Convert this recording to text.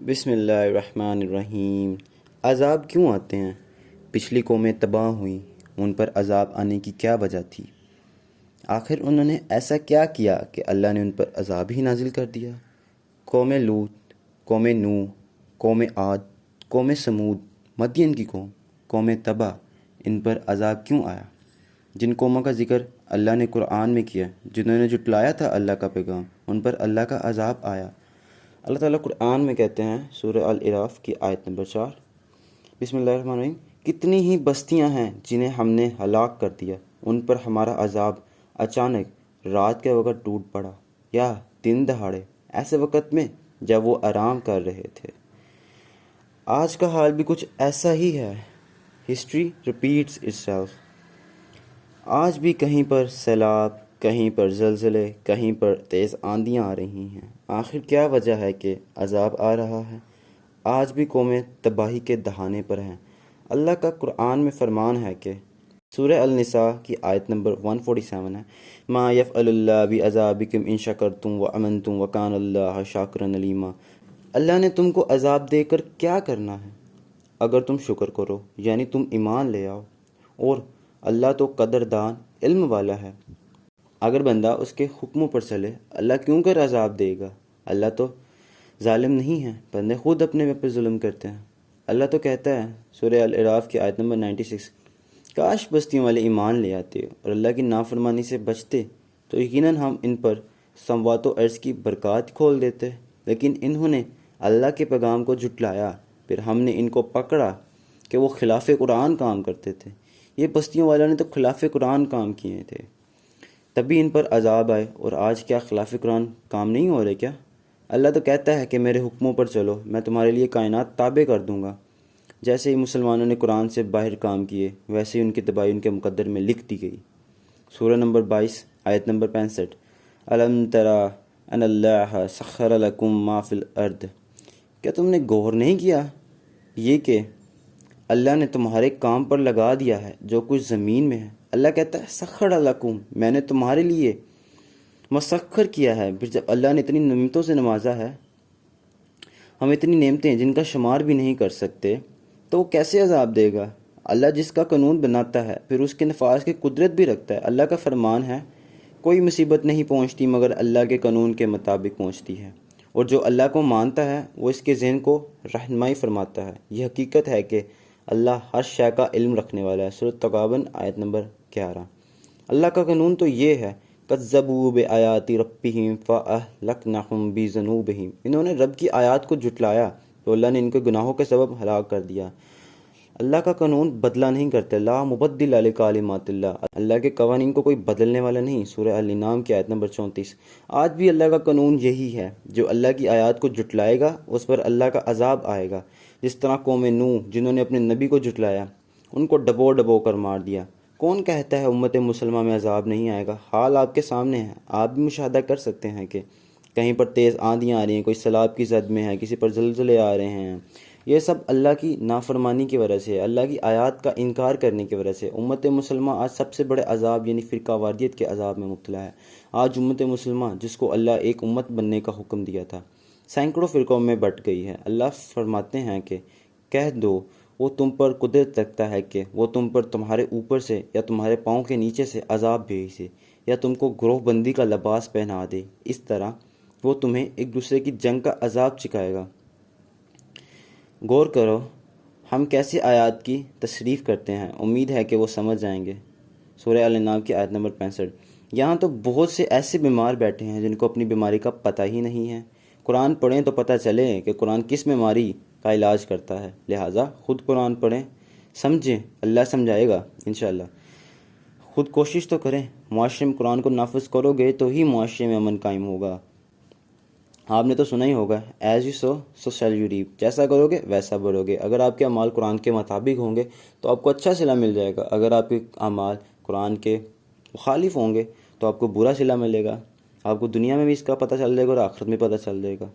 بسم اللہ الرحمن الرحیم۔ عذاب کیوں آتے ہیں؟ پچھلی قومیں تباہ ہوئیں، ان پر عذاب آنے کی کیا وجہ تھی؟ آخر انہوں نے ایسا کیا کیا کہ اللہ نے ان پر عذاب ہی نازل کر دیا؟ قوم لوط، قوم نوح، قوم عاد، قوم سمود، مدین کی قوم تبا، ان پر عذاب کیوں آیا؟ جن قوموں کا ذکر اللہ نے قرآن میں کیا، جنہوں نے جھٹلایا تھا اللہ کا پیغام، ان پر اللہ کا عذاب آیا۔ اللہ تعالیٰ قرآن میں کہتے ہیں سورہ الاعراف کی آیت نمبر 4، بسم اللہ الرحمن الرحیم، کتنی ہی بستیاں ہیں جنہیں ہم نے ہلاک کر دیا، ان پر ہمارا عذاب اچانک رات کے وقت ٹوٹ پڑا یا دن دہاڑے، ایسے وقت میں جب وہ آرام کر رہے تھے۔ آج کا حال بھی کچھ ایسا ہی ہے۔ History repeats itself۔ آج بھی کہیں پر سیلاب، کہیں پر زلزلے، کہیں پر تیز آندیاں آ رہی ہیں۔ آخر کیا وجہ ہے کہ عذاب آ رہا ہے؟ آج بھی قومیں تباہی کے دہانے پر ہیں۔ اللہ کا قرآن میں فرمان ہے کہ سورہ النساء کی آیت نمبر 147 ہے، ما یفعل اللہ بعذابکم ان شکرتم وامنتم وکان اللہ شاکرا علیما۔ اللہ نے تم کو عذاب دے کر کیا کرنا ہے اگر تم شکر کرو، یعنی تم ایمان لے آؤ، اور اللہ تو قدردان علم والا ہے۔ اگر بندہ اس کے حکموں پر چلے، اللہ کیوں کر عذاب دے گا؟ اللہ تو ظالم نہیں ہے، بندے خود اپنے پر ظلم کرتے ہیں۔ اللہ تو کہتا ہے سورہ الاعراف کی آیت نمبر 96، کاش بستیوں والے ایمان لے آتے اور اللہ کی نافرمانی سے بچتے تو یقیناً ہم ان پر سماوات و ارض کی برکات کھول دیتے، لیکن انہوں نے اللہ کے پیغام کو جھٹلایا، پھر ہم نے ان کو پکڑا کہ وہ خلاف قرآن کام کرتے تھے۔ یہ بستیوں والوں نے تو خلاف قرآن کام کیے تھے، تبھی ان پر عذاب آئے۔ اور آج کیا خلاف قرآن کام نہیں ہو رہے کیا؟ اللہ تو کہتا ہے کہ میرے حکموں پر چلو، میں تمہارے لیے کائنات تابع کر دوں گا۔ جیسے ہی مسلمانوں نے قرآن سے باہر کام کیے، ویسے ہی ان کی تباہی ان کے مقدر میں لکھ دی گئی۔ سورہ نمبر 22 آیت نمبر 65، الم تری ان اللہ سخر لکم ما فی الارض، کیا تم نے غور نہیں کیا یہ کہ اللہ نے تمہارے کام پر لگا دیا ہے جو کچھ زمین میں ہے؟ اللہ کہتا ہے سخر لکم، میں نے تمہارے لیے مسخر کیا ہے۔ پھر جب اللہ نے اتنی نعمتوں سے نوازا ہے، ہم اتنی نعمتیں جن کا شمار بھی نہیں کر سکتے، تو وہ کیسے عذاب دے گا؟ اللہ جس کا قانون بناتا ہے پھر اس کے نفاذ کی قدرت بھی رکھتا ہے۔ اللہ کا فرمان ہے، کوئی مصیبت نہیں پہنچتی مگر اللہ کے قانون کے مطابق پہنچتی ہے، اور جو اللہ کو مانتا ہے وہ اس کے ذہن کو رہنمائی فرماتا ہے۔ یہ حقیقت ہے کہ اللہ ہر شے کا علم رکھنے والا ہے۔ سورۃ تغابن آیت نمبر 11۔ اللہ کا قانون تو یہ ہے، کذبوا بآیات ربہم فاہلکناہم بذنوبہم، انہوں نے رب کی آیات کو جھٹلایا تو اللہ نے ان کے گناہوں کے سبب ہلاک کر دیا۔ اللہ کا قانون بدلہ نہیں کرتا، لا مبدل لکلمات اللہ، اللہ کے قوانین کو کوئی بدلنے والا نہیں۔ سورہ الانعام کی آیت نمبر 34۔ آج بھی اللہ کا قانون یہی ہے، جو اللہ کی آیات کو جھٹلائے گا اس پر اللہ کا عذاب آئے گا۔ جس طرح قوم نوح، جنہوں نے اپنے نبی کو جھٹلایا، ان کو ڈبو ڈبو کر مار دیا۔ کون کہتا ہے امت مسلمہ میں عذاب نہیں آئے گا؟ حال آپ کے سامنے ہے، آپ بھی مشاہدہ کر سکتے ہیں کہ کہیں پر تیز آندیاں آ رہی ہیں، کوئی سیلاب کی زد میں ہے، کسی پر زلزلے آ رہے ہیں۔ یہ سب اللہ کی نافرمانی کی وجہ سے، اللہ کی آیات کا انکار کرنے کی وجہ سے۔ امت مسلمہ آج سب سے بڑے عذاب یعنی فرقہ واریت کے عذاب میں مبتلا ہے۔ آج امت مسلمہ، جس کو اللہ ایک امت بننے کا حکم دیا تھا، سینکڑوں فرقوں میں بٹ گئی ہے۔ اللہ فرماتے ہیں کہ کہہ دو، وہ تم پر قدرت رکھتا ہے کہ وہ تم پر تمہارے اوپر سے یا تمہارے پاؤں کے نیچے سے عذاب بھیج دے، یا تم کو گروہ بندی کا لباس پہنا دے، اس طرح وہ تمہیں ایک دوسرے کی جنگ کا عذاب چکھائے گا۔ غور کرو ہم کیسے آیات کی تصریف کرتے ہیں، امید ہے کہ وہ سمجھ جائیں گے۔ سورہ الانعام کی آیت نمبر 65۔ یہاں تو بہت سے ایسے بیمار بیٹھے ہیں جن کو اپنی بیماری کا پتہ ہی نہیں ہے۔ قرآن پڑھیں تو پتہ چلے کہ قرآن کس بیماری کا علاج کرتا ہے، لہٰذا خود قرآن پڑھیں، سمجھیں، اللہ سمجھائے گا انشاءاللہ۔ خود کوشش تو کریں، معاشرے میں قرآن کو نافذ کرو گے تو ہی معاشرے میں امن قائم ہوگا۔ آپ نے تو سنا ہی ہوگا، as you sow so shall you reap, جیسا کرو گے ویسا بڑھو گے۔ اگر آپ کے اعمال قرآن کے مطابق ہوں گے تو آپ کو اچھا صلہ مل جائے گا، اگر آپ کے اعمال قرآن کے مخالف ہوں گے تو آپ کو برا صلہ ملے گا۔ آپ کو دنیا میں بھی اس کا پتہ چل جائے گا اور آخرت میں پتہ چل جائے گا۔